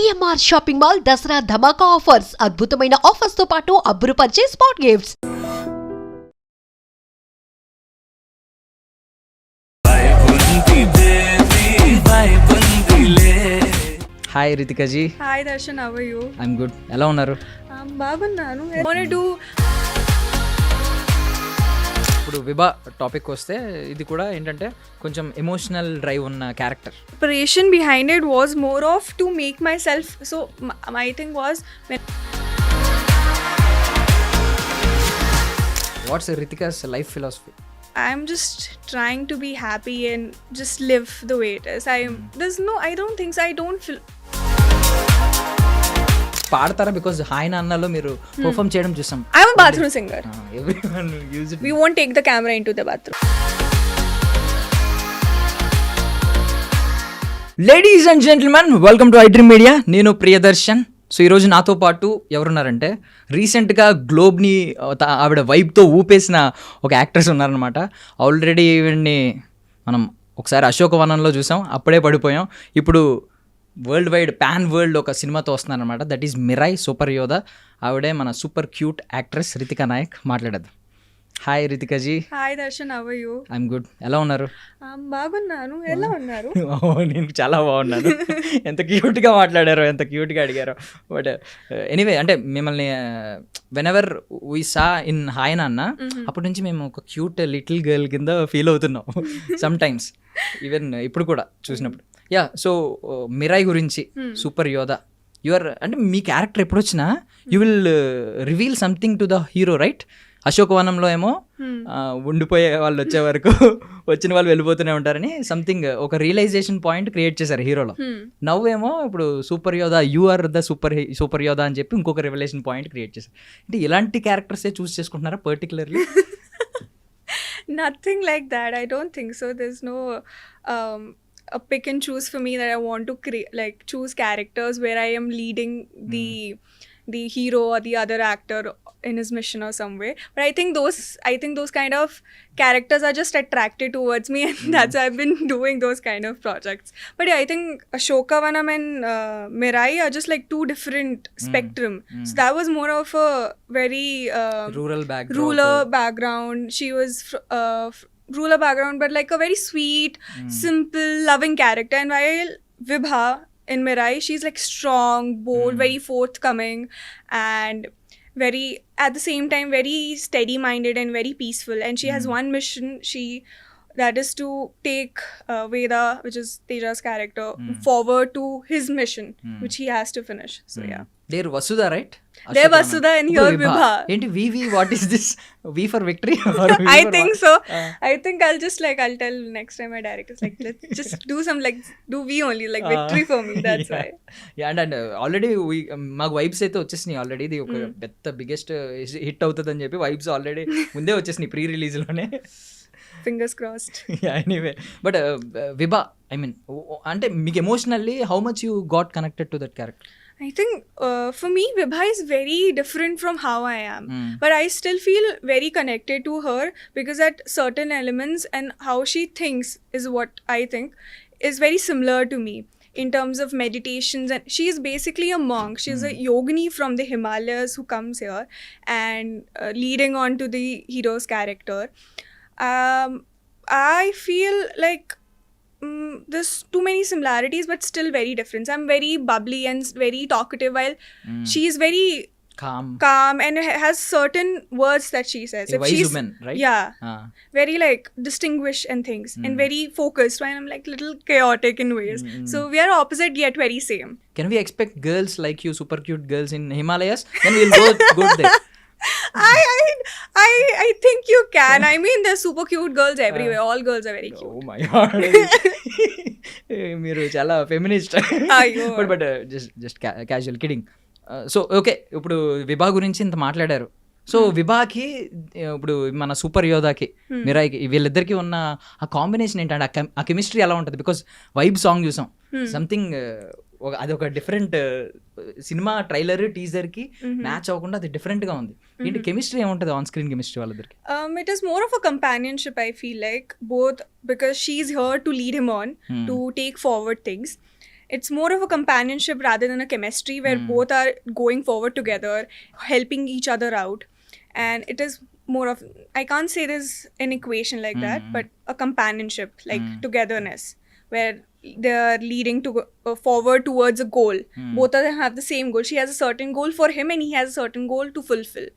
CMR shopping mall Dasara ధమాకా offers అద్భుతమైన offers తో పాటు అబ్బురుపరిచే spot gifts. Hi Ritika ji. Hi Darshan, how are you? I'm good. ఎలా ఉన్నారు? బాగున్నాను. ఇప్పుడు విభా టాపిక్ వస్తే ఇది కూడా ఏంటంటే కొంచెం ఎమోషనల్ డ్రైవ్ ఉన్న character. Preparation behind it was more of to make myself, so my thing was when what's Ritika's life philosophy? I'm just trying to be happy and just live the way it is. I don't think so. I don't feel. పాడతారా? Because hi నాన్నలో మీరు perform చేయడం చూసాం. I'm a bathroom singer. Everyone use it. We won't take the camera into the bathroom. Ladies and gentlemen, welcome to iDream media. నేను Priyadarshan. So ఈరోజు నాతో పాటు ఎవరున్నారంటే రీసెంట్గా గ్లోబ్ని ఆవిడ వైబ్తో ఊపేసిన ఒక యాక్ట్రెస్ ఉన్నారనమాట. ఆల్రెడీ ఈవిడ్ని మనం ఒకసారి అశోకవనంలో చూసాం, అప్పుడే పడిపోయాం. ఇప్పుడు వరల్డ్ వైడ్ పాన్ వరల్డ్ ఒక సినిమాతో వస్తున్నారనమాట. That is Mirai super Yodha. ఆవిడే మన super cute actress Ritika Nayak. మాట్లాడద్దు. Hi Ritika ji. Hi Darshan, how are you? I'm good. ఎలా ఉన్నారు? బాగున్నాను. ఎలా ఉన్నారు? నేను చాలా బాగున్నాను. ఎంత క్యూట్గా మాట్లాడారో, ఎంత క్యూట్గా అడిగారో. బట్ ఎనీవే, అంటే మిమ్మల్ని whenever we saw in hi Nanna, అప్పటి నుంచి మేము ఒక క్యూట్ లిటిల్ గర్ల్ కింద ఫీల్ అవుతున్నాం సమ్ టైమ్స్, ఈవెన్ ఇప్పుడు కూడా చూసినప్పుడు. యా, సో మిరాయ్ గురించి సూపర్ యోధా యువర్, అంటే మీ క్యారెక్టర్ ఎప్పుడు వచ్చినా you will reveal something to the hero, right? అశోకవనంలో ఏమో ఉండిపోయే వాళ్ళు వచ్చే వరకు వచ్చిన వాళ్ళు వెళ్ళిపోతూనే ఉంటారని సంథింగ్ ఒక రియలైజేషన్ పాయింట్ క్రియేట్ చేశారు హీరోలో. నవ్వేమో ఇప్పుడు సూపర్ యోధా, యు ఆర్ ద సూపర్ యోధా అని చెప్పి ఇంకొక రివలేషన్ పాయింట్ క్రియేట్ చేశారు. అంటే ఇలాంటి క్యారెక్టర్సే చూస్ చేసుకుంటున్నారా particularly? Nothing like that. I don't think so. There's no a pick and choose for me that I want to choose characters where I am leading the hero or the other actor in his mission or some way. But I think those kind of characters are just attracted towards me, and that's why I've been doing those kind of projects. But yeah, I think Ashokavanam and Mirai are just like two different spectrum. So that was more of a very rural background. She was rural background, but like a very sweet, simple, loving character. And while Vibha in Mirai, she's like strong, bold, very forthcoming, and very, at the same time, very steady-minded and very peaceful. And she has one mission. That is to take Veda, which is Teja's character, forward to his mission, which he has to finish. So yeah. They're Vasudha, right? They're Vasudha and here Vibha. Enti VV, what is this? V for victory or V I for think what? so. I think I'll tell next time my directors let's just do some do V only, victory for me. That's why. Yeah, and already మాకు vibes అయితే వచ్చేసినాయి. Already ఇది ఒక పెద్ద biggest hit అవుతుంది అని చెప్పి vibes already ముందే వచ్చేసినాయి pre రిలీజ్లోనే. Fingers crossed. Yeah, anyway. But Vibha, I mean, అంటే మీకు emotionally how much you got connected to that character? I think for me, Vibha is very different from how I am. But I still feel very connected to her because at certain elements and how she thinks is what I think is very similar to me in terms of meditations. And she is basically a monk. She's a yogini from the Himalayas who comes here and leading on to the hero's character. I feel like there's too many similarities but still very different. I'm very bubbly and very talkative while she's very calm and has certain words that she says. A wise woman, right? Yeah. Very distinguished and things and very focused, while I'm little chaotic in ways. So we are opposite yet very same. Can we expect girls like you, super cute girls in Himalayas? Then we'll go there. I think you can. I mean, there's super cute girls everywhere. All girls are very cute. Oh my god. మీరు చాలా feminist. But just casual kidding. So okay, ఇప్పుడు విభా గురించి ఇంత మాట్లాడారు. So విభాకి ఇప్పుడు మన super యోధాకి మిరాయికి వీళ్ళిద్దరికి ఉన్న ఆ కాంబినేషన్ ఏంటంటే ఆ కెమిస్ట్రీ ఎలా ఉంటుంది? బికాస్ వైబ్ సాంగ్ చూసాం, సంథింగ్ అది ఒక డిఫరెంట్ సినిమా ట్రైలర్ టీజర్కి మ్యాచ్ అవ్వకుండా అది డిఫరెంట్గా ఉంది. ఏంటి కెమిస్ట్రీ ఏముంటుంది ఆన్ స్క్రీన్ కెమిస్ట్రీ వాళ్ళిద్దరికి? It is more of a companionship, I feel like, both because she's here to lead him on, to take forward things. it's more of a companionship rather than a chemistry where both are going forward together, helping each other out. And it is more of, I can't say there's an equation like that, but a companionship, like togetherness, where they're leading to forward towards a goal. Both of them have the same goal. She has a certain goal for him and he has a certain goal to fulfill.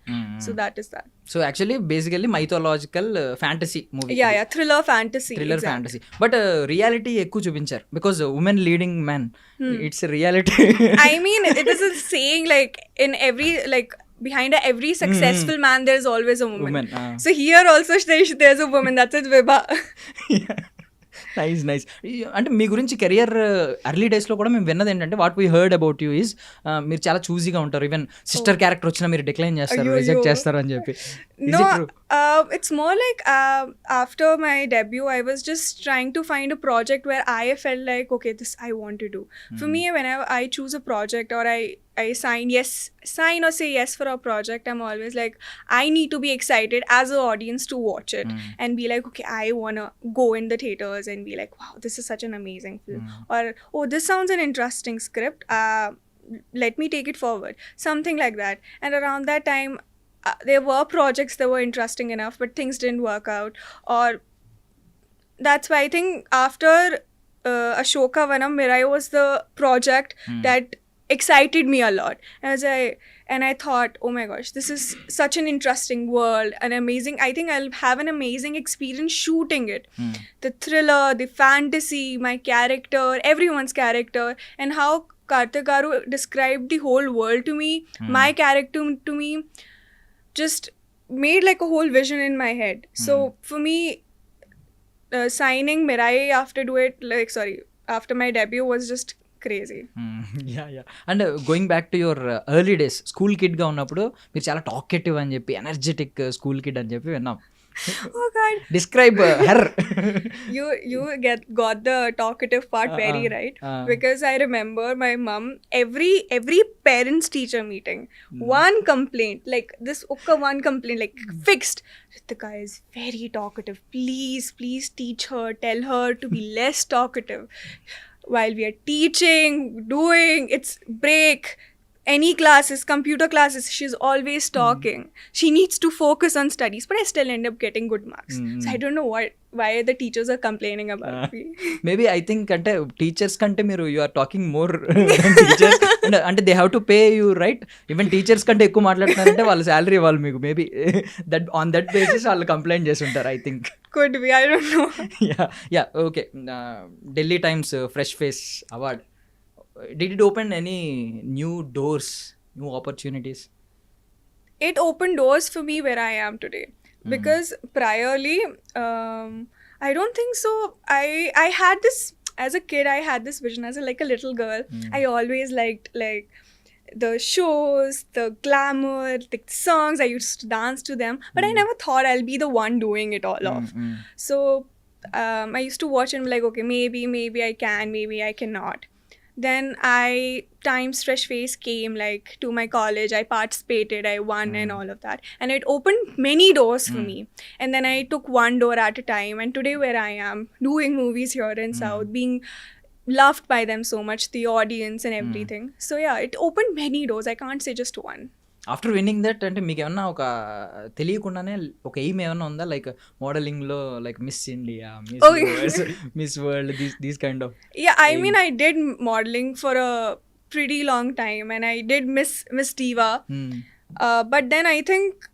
So that is that. So actually basically mythological fantasy movie. Yeah, thriller fantasy. Thriller exactly. Fantasy. But reality ఎక్కువ చూపించారు because women leading man, it's reality. I mean, it is a saying, like in every, like behind every successful man there's always a woman. So here also there's a woman. That's it, Vibha. Nice. అంటే మీ గురించి career early డేస్లో కూడా మేము విన్నది ఏంటంటే what we heard about you is మీరు చాలా చూజీగా ఉంటారు. ఈవెన్ సిస్టర్ క్యారెక్టర్ వచ్చినా మీరు డిక్లైన్ చేస్తారు, రిజెక్ట్ చేస్తారు అని చెప్పి. No, it's more like after my debut, I was just trying to find a project where I felt like, okay, this I want to do. For me, whenever I choose a project or I sign or say yes for a project, I'm always like, I need to be excited as an audience to watch it and be like, okay, I want to go in the theaters and be like, wow, this is such an amazing film. Or, oh, this sounds an interesting script. Let me take it forward. Something like that. And around that time, there were projects that were interesting enough, but things didn't work out. Or that's why I think after Ashoka Vanam, Mirai was the project that excited me a lot. And I thought, oh my gosh, this is such an interesting world, an amazing, I think I'll have an amazing experience shooting it. The thriller, the fantasy, my character, everyone's character, and how Karthik Garu described the whole world to me, my character to me, just made like a whole vision in my head. So for me, signing Mirai after my debut was just crazy. And going back to your early days, school కిడ్గా ఉన్నప్పుడు మీరు చాలా talkative అని చెప్పి, energetic school kid అని చెప్పి విన్నాం. Oh God. Describe her. You got the talkative part very right. Because I remember my mom, every parents teacher meeting, one complaint, like this one complaint, like fixed. Ritika is very talkative. Please teach her. Tell her to be less talkative. While we are teaching, doing, it's break, any classes, computer classes, she's always talking. She needs to focus on studies, but I still end up getting good marks. So I don't know why the teachers are complaining about me. Maybe I think అంటే teachers కంటే మీరు you are talking more teachers, అంటే they have to pay you right. Even teachers కంటే ఎక్కువ మాట్లాడుతున్నారంటే వాళ్ళ salary ఇవ్వాలి మీకు. Maybe that on that basis వాళ్ళు కంప్లైంట్ చేసి ఉంటారు, I think. Could be, I don't know. Yeah, okay. Delhi Times Fresh Face Award. Did it open any new doors, new opportunities? It opened doors for me where I am today. Because priorly, I don't think so. I had this, as a kid, I had this vision as like a little girl. I always liked like the shows, the glamour, the songs. I used to dance to them, but I never thought I'll be the one doing it all off. So I used to watch and be like, okay, maybe I can, maybe I cannot. Then Times Fresh Face came like to my college. I participated, I won and all of that. And it opened many doors for me. And then I took one door at a time. And today where I am, doing movies here in South, being loved by them so much, the audience and everything. So yeah, it opened many doors. I can't say just one. After winning that, అంటే మీకు ఏమన్నా ఒక తెలియకుండానే ఒక aim ఏమన్నా ఉందా, like మోడలింగ్లో, like miss India, miss world, these kind of? Yeah, I mean, I did modeling for a pretty long time and I did Miss Diva. But then I think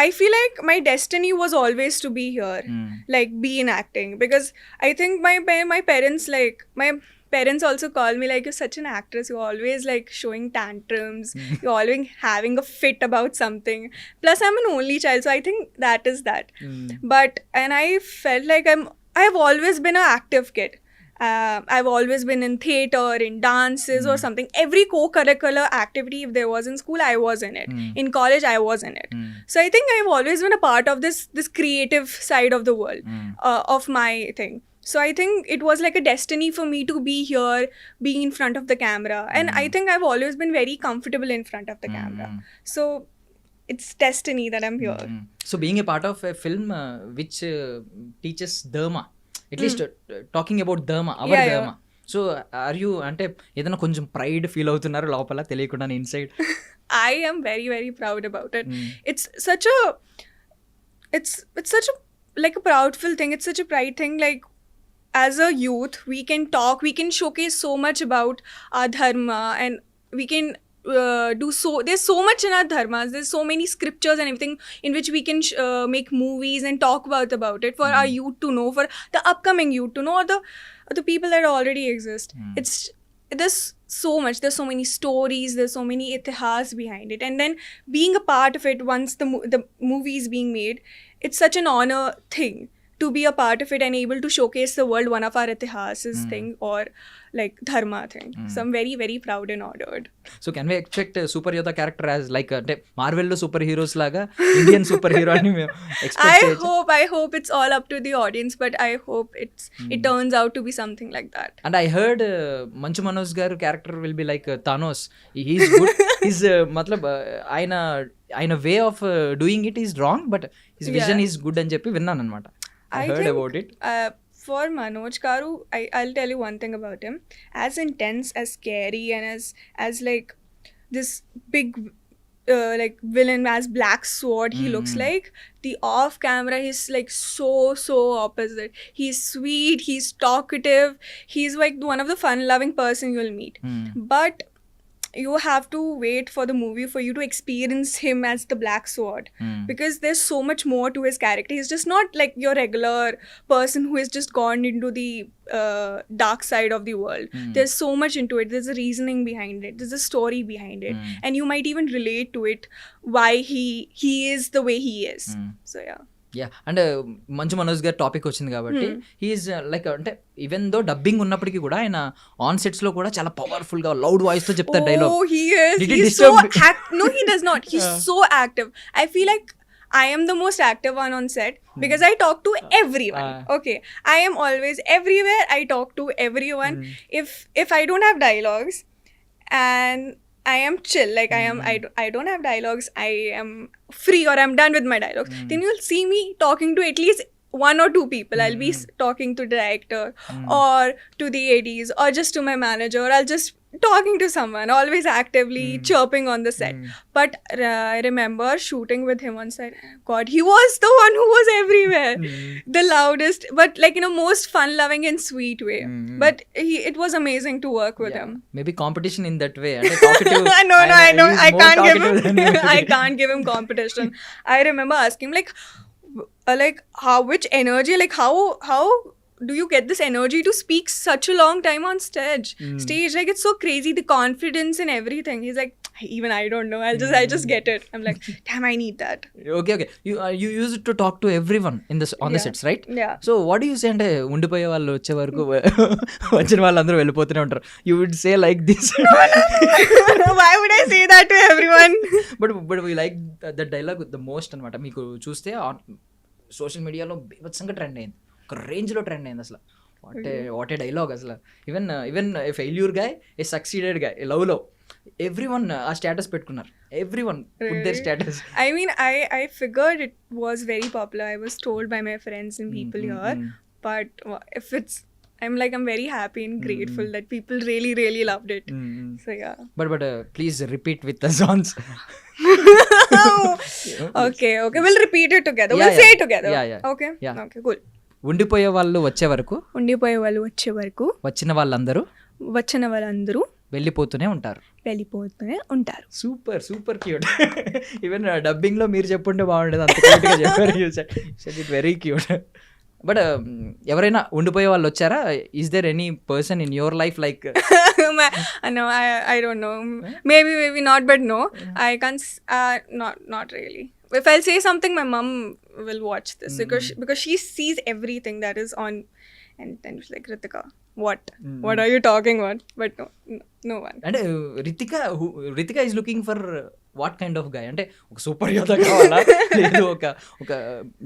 I feel like my destiny was always to be here, like be in acting, because I think my parents, like my parents also call me like, you're such an actress, you're always like showing tantrums, you're always having a fit about something. Plus I'm an only child, so I think that is that. And I felt like I've always been an active kid. I've always been in theatre, in dances or something. Every co-curricular activity if there was in school, I was in it. In college, I was in it. So I think I've always been a part of this creative side of the world, of my thing. So I think it was like a destiny for me to be here, being in front of the camera. And I think I've always been very comfortable in front of the camera. So it's destiny that I'm here. So being a part of a film which teaches Dharma, at least talking about Dharma, our Dharma, so are you అంటే ఏదైనా కొంచెం pride feel అవుతున్నారు లోపల తెలియకుండా inside? I am very, very proud about it. It's such a like a proudful thing. It's such a pride thing. Like, as a youth, we can talk, we can showcase so much about our dharma, and we can do so. There's so much in our dharmas. There's so many scriptures and everything in which we can make movies and talk about it for our youth to know, for the upcoming youth to know, or the people that already exist. There's so much. There's so many stories. There's so many itihas behind it, and then being a part of it once the movie is being made, it's such an honor thing to be a part of it and able to showcase the world one of our itihas thing, or like dharma thing. So I'm very, very proud and honored. So can we expect super Yodha character as like అంటే మార్వెల్లో super heroes లాగా Indian super hero అని మేము expect I hope it's all up to the audience, but I hope it turns out to be something like that. And I heard Manchu Manoj garu character will be like Thanos. He's good, his మతలబ్ ఆయన way of doing it is wrong, but his vision is good అని చెప్పి విన్నాను అనమాట. I heard think, about it. For Manoj Karu, I'll tell you one thing about him. As intense, as scary, and as like this big like villain, as Black Sword he looks like, the off camera he's like so opposite. He's sweet, he's talkative, he's like one of the fun loving person you'll meet. But you have to wait for the movie for you to experience him as the Black Sword, because there's so much more to his character. He's just not like your regular person who has just gone into the dark side of the world. There's so much into it. There's a reasoning behind it, there's a story behind it, and you might even relate to it, why he is the way he is. So yeah. And Manchu Manoj గారి topic వచ్చింది కాబట్టి he's like అంటే even though dubbing ఉన్నప్పటికీ కూడా ఆయన on sets లో కూడా చాలా పవర్ఫుల్ గా లౌడ్ వాయిస్ తో చెప్తారు dialogue. Oh, he is. He's so no, he does not. He's so active. I feel like I am the most active one on set because I talk to everyone. Okay, I am always everywhere. I talk to everyone. If I don't have dialogues and I am chill, like I don't have dialogues, I am free, or I'm done with my dialogues, then you'll see me talking to at least one or two people. I'll be talking to the director or to the ADs or just to my manager, or I'll just talking to someone, always actively chirping on the set. But I remember shooting with him on set. God, he was the one who was everywhere, the loudest, but like in a most fun-loving and sweet way. But it was amazing to work with him. Maybe competition in that way. Talkative. No, I know. I can't give him competition. I remember asking him like which energy, like how do you get this energy to speak such a long time on stage? Like it's so crazy, the confidence and everything. He's like, even I don't know, I just get it. I'm like, damn, I need that. Okay, you use it to talk to everyone on the sets, right? Yeah. So what do you say అంటే ఉండిపోయే వాళ్ళు వచ్చే వరకు వచ్చిన వాళ్ళందరూ వెళ్ళిపోతూనే ఉంటారు, you would say like this? Why would I say that to everyone? but we like the dialogue the most అన్నమాట. మీకు చూస్తే సోషల్ మీడియాలో బీభత్సంగా ట్రెండ్ అయింది, ఒక రేంజ్లో ట్రెండ్ అయింది అసలు. వాట్ ఏ డైలాగ్ అసలు. ఈవెన్ ఫెయిల్యూర్ గాయ్, ఏ సక్సీడెడ్ గాయ్, లవ్లో ఎవ్రీవన్ ఆ స్టేటస్ పెట్టుకున్నారు. Everyone put their status. I mean, I figured it was very popular. I was told by my friends and people here. But if I'm very happy and grateful that people really, really loved it. So yeah. But please repeat with the songs. Okay. We'll repeat it together. We'll say it together. Yeah. Okay, cool. ఉండిపోయే వాళ్ళు వచ్చే వరకు వచ్చిన వాళ్ళందరూ వెళ్ళిపోతూనే ఉంటారు. Super cute. Even dubbing లో మీరు చెప్పుంటే బాగుండేది, అంత క్యూట్ గా చెప్పారు. It very cute. బట్ ఎవరైనా ఉండిపోయే వాళ్ళు వచ్చారా? Is there any person in your life like? No, I don't know. Maybe not, but no. I can't. Not really. If I'll say something, my mom will watch this because she sees everything that is on, and then she's like, Ritika, what are you talking about? But no one. And Ritika is looking for what kind of guy? అంటే ఒక super యోధా కావాలా, లేదు ఒక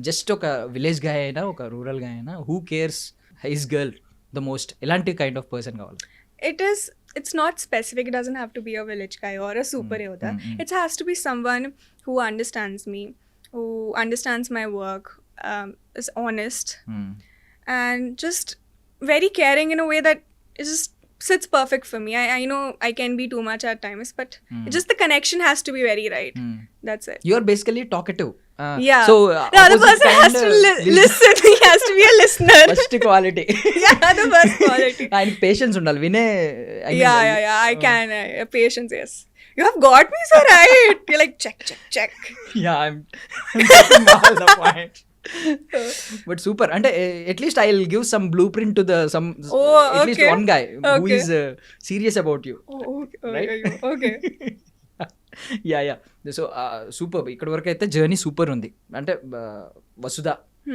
just ఒక village guy అయినా, ఒక rural guy అయినా, who cares his girl the most, ఎలాంటి కైండ్ ఆఫ్ పర్సన్ కావాలి? It's not specific. It doesn't have to be a village guy or a super yoda. It has to be someone who understands me, who understands my work, is honest, and just very caring in a way that it just sits perfect for me. I know I can be too much at times, but it just the connection has to be very right. That's it. You are basically talkative. Yeah. So the other person has to listen. He has to be a listener. First quality. Yeah, the first quality. ఆయన patience ఉండాలి వినే. Yeah. I can. Patience, yes. You have got me so right. You're like, check. Yeah, I'm getting all the point. But super. అంటే at least I'll give some blueprint to the at least one guy who is serious about you. Right? Okay. Yeah so super. ఇక్కడ వరకు అయితే journey super ఉంది. అంటే వసుధ,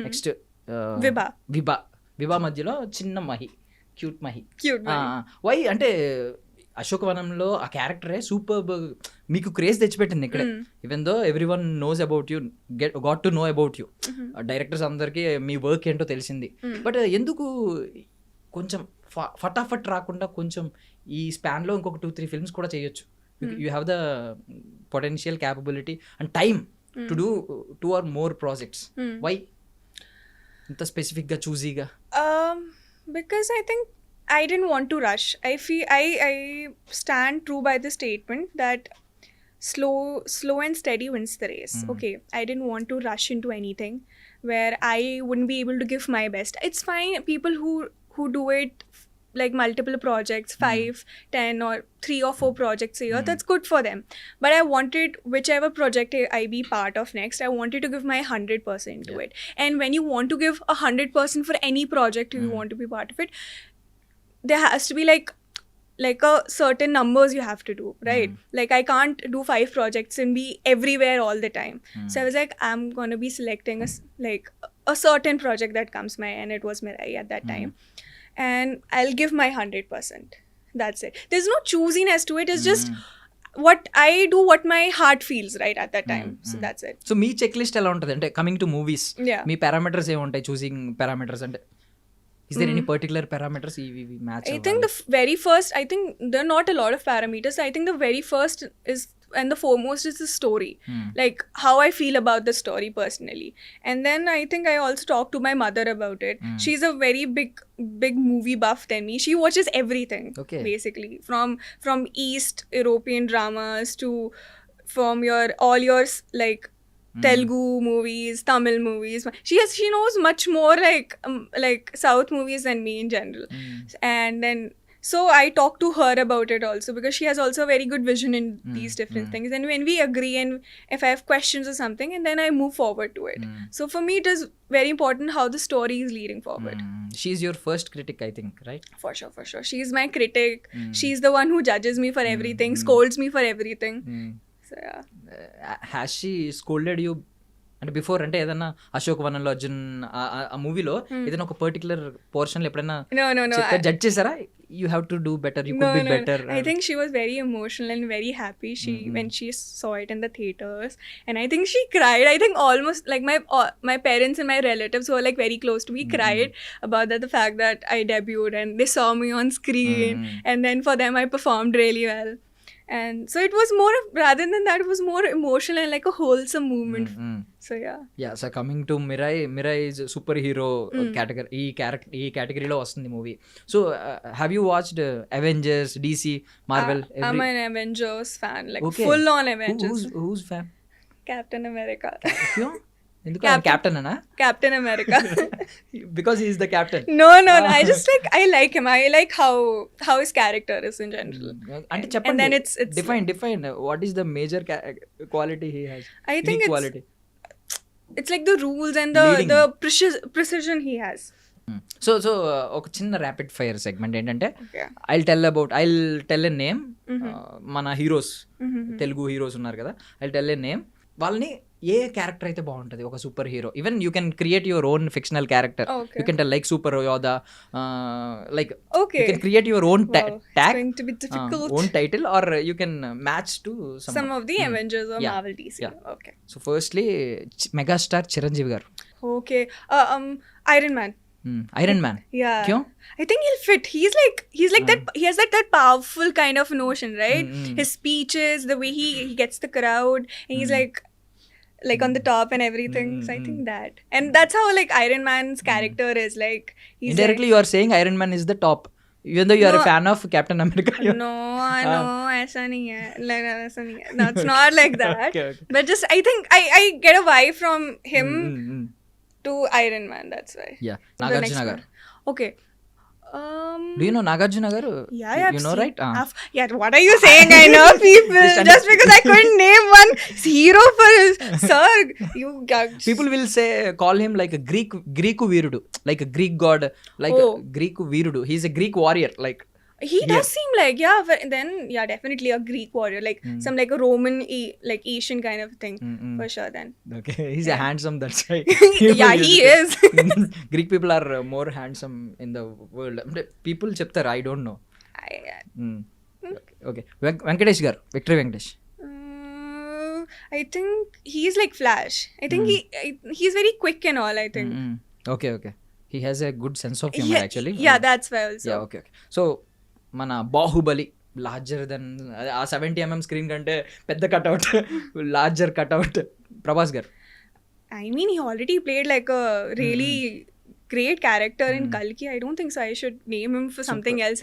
next విభా మధ్యలో చిన్న Mahi, cute Mahi. Why అంటే అశోకవనంలో ఆ క్యారెక్టరే సూపర్ మీకు క్రేజ్ తెచ్చిపెట్టింది ఇక్కడ. Even though every one knows about you, got to know about you. Directors అందరికీ మీ వర్క్ ఏంటో తెలిసింది. బట్ ఎందుకు కొంచెం ఫటాఫట్ రాకుండా కొంచెం ఈ స్పాన్లో ఇంకొక 2-3 ఫిల్మ్స్ కూడా చేయొచ్చు? You have the potential capability and time to do 2 or more projects. Why inta specific ga choosy ga? Because I think I didn't want to rush. I feel I stand true by the statement that slow and steady wins the race. Okay, I didn't want to rush into anything where I wouldn't be able to give my best. It's fine people who do it like multiple projects, 5, 10 or 3 or 4 projects a year. That's good for them. But I wanted, whichever project I be part of next, I wanted to give my 100% to it. And when you want to give 100% for any project you want to be part of it, there has to be like a certain numbers you have to do, right? Like I can't do 5 projects and be everywhere all the time. So I was like, I'm going to be selecting a certain project that comes my, and it was Mirai at that time. And I'll give my 100%. That's it. There's no choosiness to it. It's just what I do, what my heart feels right at that time. So that's it. So మీ check list ఎలా ఉంటుంది అంటే coming to movies? Yeah. మీ parameters ఏముంటాయి? Choosing parameters అంటే is there any particular parameters we match? I think the very first, I think there are not a lot of parameters. I think the very first is, and the foremost is the story. Like how I feel about the story personally. And then I think I also talk to my mother about it. She's a very big movie buff than me. She watches everything. Okay. Basically from East European dramas to from all your like Telugu movies, Tamil movies. She knows much more like South movies than me in general. And then so I talk to her about it also because she has also a very good vision in these different things. And when we agree and if I have questions or something, and then I move forward to it. So for me it is very important how the story is leading forward. She's your first critic, I think, right? For sure. She's my critic. She's the one who judges me for everything, scolds me for everything. So yeah. Has she scolded you? అంటే before అంటే ఏదన్నా అశోక్ వనంలో అర్జున్ ఆ మూవీలో ఏదైనా ఒక particular portion ఎప్పుడైనా No. Judge చేశారా? You have to do better, you could be better? I think she was very emotional and very happy when she saw it in the theaters, and I think she cried. I think almost like my parents and my relatives who are like very close to me cried about the fact that I debuted and they saw me on screen, and then for them I performed really well. And so it was more rather than that, it was more emotional and like a wholesome movement. So yeah. So coming to Mirai is super hero category. ఈ కేటగిరీలో వస్తుంది movie. So have you watched Avengers, DC, Marvel? I'm an Avengers fan, like full on Avengers. Who's fan? Captain America. ఎందుకు captain అనా? Captain America. Because he is the captain. No. I just I like him. I like how his character is in general. అంటే చెప్పండి. And then it's define what is the major quality he has? I think it's like the rules and the precision he has. So ఒక చిన్న rapid fire segment ఏంటంటే I'll tell a name. మన heroes, Telugu heroes ఉన్నారు కదా, I'll tell a name. వాళ్ళని ఏ character అయితే బాగుంటుంది ఒక super hero, even you can create your own fictional character. You can tell like super యోధా, like you can create your own tag, own title, or you can match to some of the Avengers or Marvel DC. Okay. So firstly megastar Chiranjeevi garu. Okay. Iron Man. Yeah. Kyun? I think he'll fit. He's like that. He has that powerful kind of notion, right? His speeches, the way he gets the crowd, and he's like on the top and everything. So I think that, and that's how like Iron Man's character is like. He's indirectly you are saying Iron Man is the top. Even though you are a fan of Captain America. No, ऐसा नहीं है. Like ऐसा नहीं है. That's not like that. Okay. But just I think I get a vibe from him to Iron Man. That's why. Yeah. The next Nagarjuna one. garu. Okay. Do you know Nagarjuna garu? Yeah, You know, right? Yeah, what are you saying? I know people. Just because I couldn't name one hero for his sir. You People will say, call him like a Greek Veerudu, like a Greek god, like a Greek Veerudu. He's a Greek warrior, like. He does seem like, then definitely a Greek warrior, like some like a Roman, like Asian kind of thing, for sure then. Okay, he's a handsome, that's why. Yeah, he is. Greek people are more handsome in the world. People cheptaru, I don't know. Okay. Venkatesh garu, Victory Venkatesh. I think he's like Flash. I think he's very quick and all, I think. Okay. He has a good sense of humor, actually. Yeah, that's why also. Yeah, okay. So, మన Baahubali larger than ఆ 70mm screen కంటే పెద్ద cutout, larger cutout, Prabhas గారు. I mean, he already played like a really great character in Kalki. I don't think so. I should name him for something else.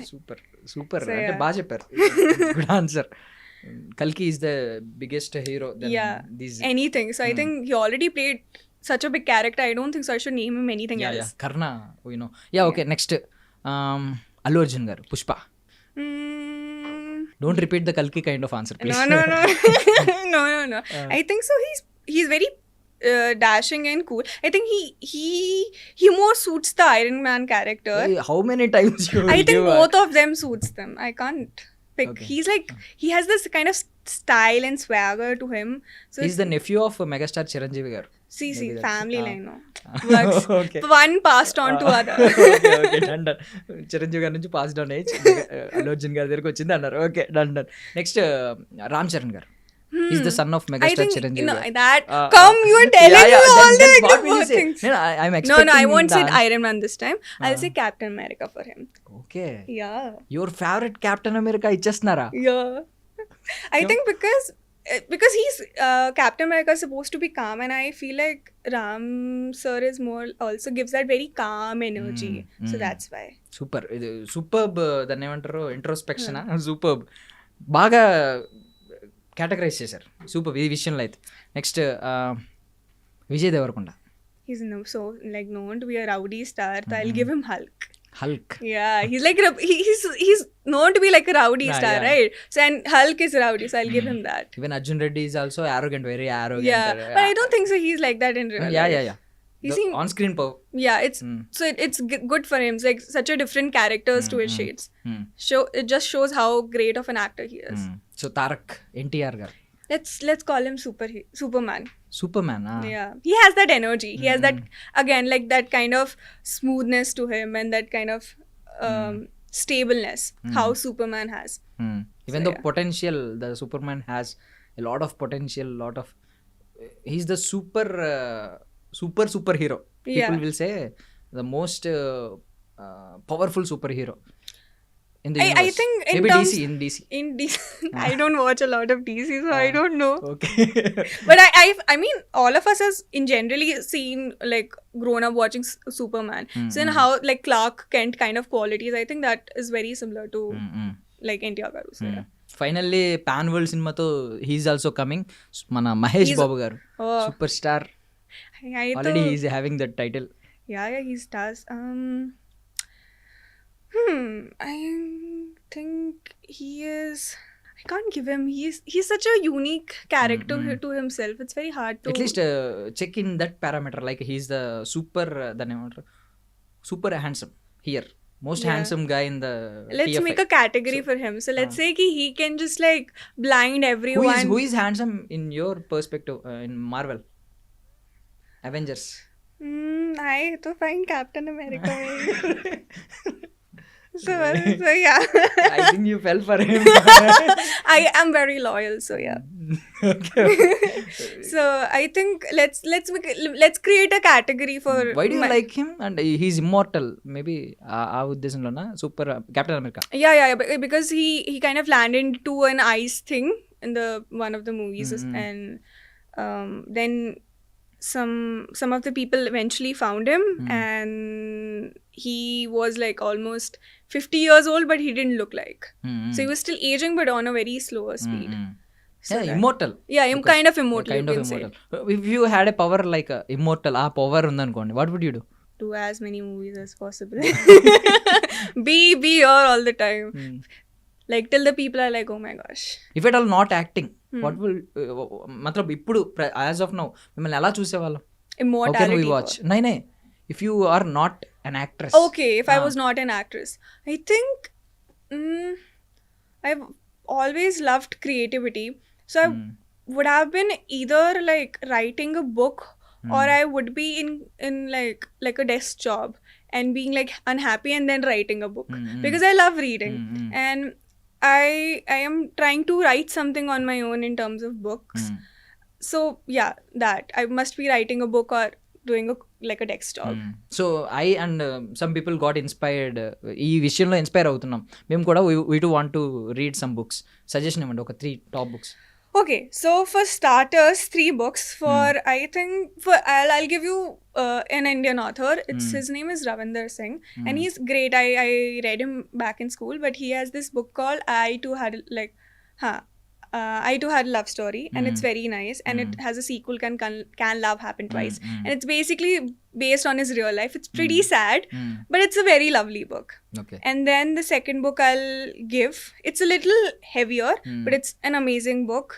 Super అంటే బాగా చెప్పారు. Good answer. కల్కి is the biggest hero. Anything. So I think he already played such a big character. I don't think so. I should name him anything else. Yeah. Karna, you know. Yeah, okay. Next, Allu Arjun garu, Pushpa. Don't repeat the Kalki kind of answer, please. No. No. I think so. He's very dashing and cool. I think he more suits the Iron Man character. Hey, how many times you I think both of them suits them. I can't pick. Okay. He's like, he has this kind of style and swagger to him. So he's the nephew of megastar Chiranjeevi garu. See, family line, no. Works. Okay. One passed on to other. Okay, done. Chiranjeevi garu nunchi passed on age. Allu Arjun garu దగ్గరికి వచ్చింది అన్నారు. Okay, done. Next, Ram Charan garu. He's the son of megastar Chiranjeevi. No, that come you are telling me all the things. I'm expecting. No, I won't say Iron Man this time. I'll say Captain America for him. Okay. Yeah. Your favorite Captain America ichestunara? Yeah. I think because he's Captain America is supposed to be calm, and I feel like Ram sir is more also gives that very calm energy. So that's why. Superb దాన్ని ఏమంటారు, introspection. Superb బాగా categorize చేశారు. Super ఈ విషయంలో అయితే. Next, Vijay Devarakonda. He's so like known to be a rowdy star, so I'll give him Hulk. Yeah, he's like he's known to be like a rowdy star, right? So and Hulk is rowdy, so I'll give him that. Even Arjun Reddy is also arrogant, very arrogant. Yeah, but I don't think so. He's like that in real life. Yeah. He's on screen power. Yeah, it's good for him. It's like such a different characters to his shades. It just shows how great of an actor he is. So Tarak, NTR gar. Let's call him Superman. Superman. Yeah, he has that energy. He has that, again, like that kind of smoothness to him and that kind of stableness how Superman has. Even though potential, the Superman has a lot of potential, he's the superhero. People will say the most powerful superhero in the universe. I think maybe DC. In DC, I don't watch a lot of DC, so I don't know. Okay. But I mean, all of us has in generally seen, like, grown up watching Superman. So in how like Clark Kent kind of qualities, I think that is very similar to like NTR garu. So yeah. Finally, Pan World cinema to he's also coming. Mana Mahesh Babu garu, superstar. Already he's having that title. Yeah, he stars. I think he is. I can't give him. He's such a unique character to himself. It's very hard to. At least check in that parameter. Like he's the super handsome here. Most handsome guy in the. Let's TFI. make a category for him. So let's say he can just like blind everyone. Who is handsome in your perspective in Marvel? Avengers. I to find Captain America. So yeah. I think you fell for him. I am very loyal, so yeah. Okay. So I think let's create a category for. Why do you like him? And he's immortal. Maybe our uddeshamlona super Captain America. Yeah. Because he kind of landed into an ice thing in the one of the movies, and then some of the people eventually found him, and he was like almost 50 years old, but he didn't look like. So he was still aging, but on a very slower speed. So yeah, immortal. Yeah, I'm kind of immortal. Kind you of can say. immortal. If you had a power like immortal, ఆ power ఉందనుకోండి, what would you do? Do as many movies as possible. be here all the time. Like till the people are like, oh my gosh. If at all not acting, what will matlab ఇప్పుడు as of now మిమ్మల్ని ఎలా చూసేవాళ్ళం? How can Immortality. we watch? నైనే, if you are not an actress. Okay, if I was not an actress, I think I've always loved creativity. So I would have been either like writing a book, or I would be in like a desk job and being like unhappy and then writing a book, because I love reading. And I am trying to write something on my own in terms of books. So yeah, that I must be writing a book or doing like a desk job. So I and some people got inspired, ఈ విషయంలో inspire అవుతున్నాం మేము కూడా. We to want to read some books. Suggestion ఇవ్వండి, ఒక 3 top books. Okay, so for starters, 3 books. For I think for I'll give you an Indian author. His name is Ravinder Singh, and he's great. I read him back in school, but he has this book called I Too Had a Love Story, and it's very nice, and it has a sequel, Can Love Happen Twice, and it's basically based on his real life. It's pretty sad, but it's a very lovely book. Okay. And then the second book I'll give, it's a little heavier, but it's an amazing book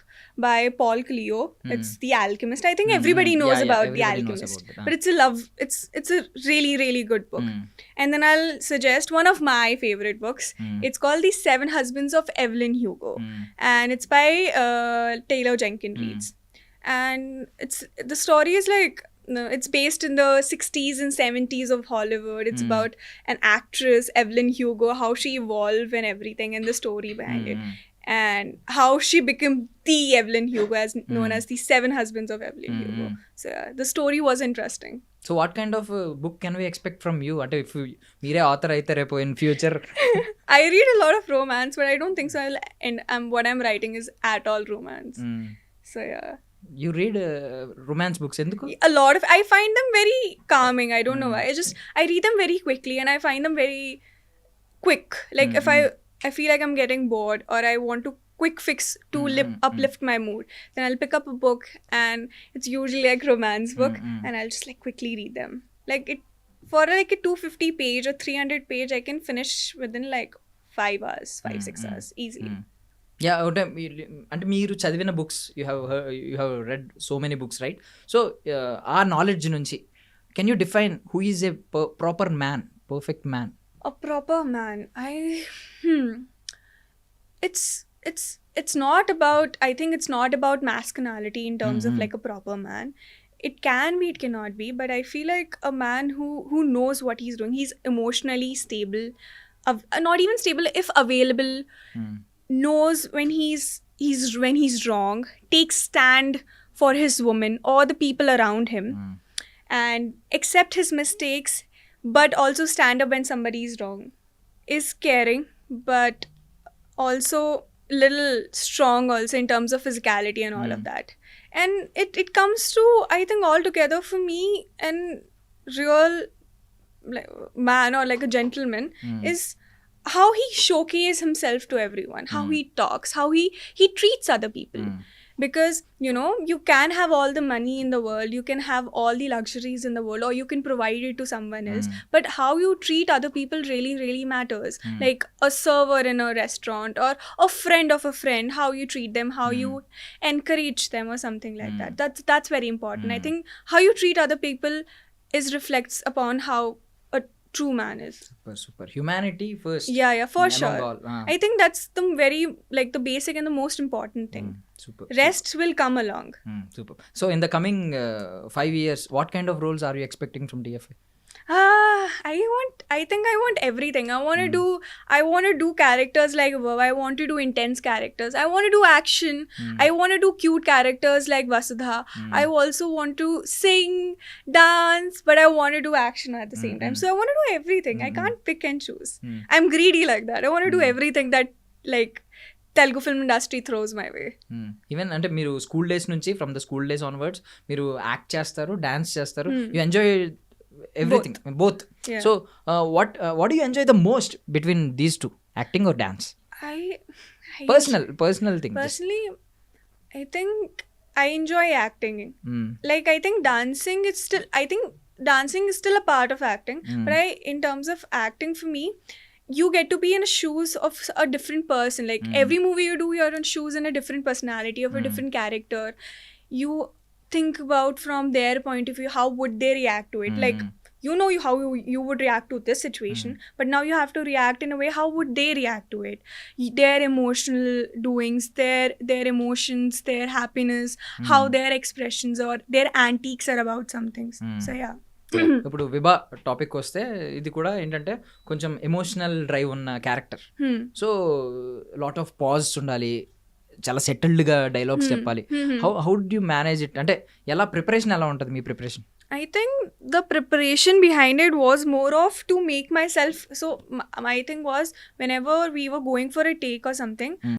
by Paul Cleo. It's The Alchemist. I think everybody knows about The Alchemist, but it's a really, really good book. And then I'll suggest one of my favorite books. It's called The 7 Husbands of Evelyn Hugo, and it's by Taylor Jenkins Reid. And the story is like, it's based in the 60s and 70s of Hollywood. It's about an actress, Evelyn Hugo, how she evolved and everything, and the story behind it, and how she became the Evelyn Hugo, as known as the 7 Husbands of Evelyn Hugo. So yeah, the story was interesting. So what kind of book can we expect from you? Ante if meere author aithe repo in future. I read a lot of romance, but I don't think so what I'm writing is at all romance. So yeah. You read romance books enduku? A lot of, I find them very calming. I don't know why. I read them very quickly, and I find them very quick. Like if I feel like I'm getting bored, or I want to quick fix to uplift my mood, then I'll pick up a book, and it's usually like romance book, and I'll just like quickly read them. Like it, for like a 250 page or 300 page, I can finish within like 5 hours, 5-6 hours easily. Yeah, అంటే మీరు చదివిన books, you have read so many books, right? So ఆ knowledge నుంచి can you define who is a proper man, perfect man? A proper man, it's not about, I think it's not about masculinity in terms of like a proper man. It can be, it cannot be, but I feel like a man who knows what he's doing. He's emotionally stable, not even stable, if available, knows when he's wrong, takes stand for his woman or the people around him, and accept his mistakes, but also stand up when somebody is wrong, is caring, but also little strong also in terms of physicality and all of that. And it comes to, I think, all together for me, and real like man or like a gentleman is how he showcases himself to everyone, how he talks, how he treats other people. Because, you know, you can have all the money in the world, you can have all the luxuries in the world, or you can provide it to someone else, but how you treat other people really, really matters. Like a server in a restaurant, or a friend of a friend, how you treat them, how you encourage them, or something like that. That's very important. I think how you treat other people reflects upon how true man is. Super. Humanity first. Yeah, for sure. All, I think that's the very, like, the basic and the most important thing. Super. Rest will come along. Super. So in the coming 5 years, what kind of roles are you expecting from DFA? I think I want everything. I want to do characters like Vav. I want to do intense characters. I want to do action. I want to do cute characters like Vasudha. I also want to sing, dance, but I want to do action at the same time. So I want to do everything. I can't pick and choose. I'm greedy like that. I want to do everything that, like, Telugu film industry throws my way. Even అంటే మీరు school days నుంచి from the school days onwards మీరు act చేస్తారు, dance చేస్తారు, you enjoy everything both. Yeah. So what do you enjoy the most between these two, acting are dance? I personal thing. personally, I think I enjoy acting. Like I think dancing is still a part of acting, but in terms of acting for me, you get to be in the shoes of a different person. Like every movie you do, you're in shoes in a different personality of a different character. You think about from their point of view, how would they react to it? Like you know how you would react to this situation, but now you have to react in a way, how would they react to it? Their emotional doings, their emotions, their happiness, how their expressions or their antics are about some things. So yeah. ఇప్పుడు విభా topic వస్తే ఇది కూడా ఏంటంటే కొంచెం emotional drive ఉన్న character. So lot of pauses ఉండాలి, చాలా సెటిల్డ్గా dialogues చెప్పాలి. How do you manage it? అంటే ఎలా ప్రిపరేషన్ ఎలా ఉంటుంది మీ preparation? I think the preparation behind it was more of to make myself, so my thing was whenever we were going for a take or something,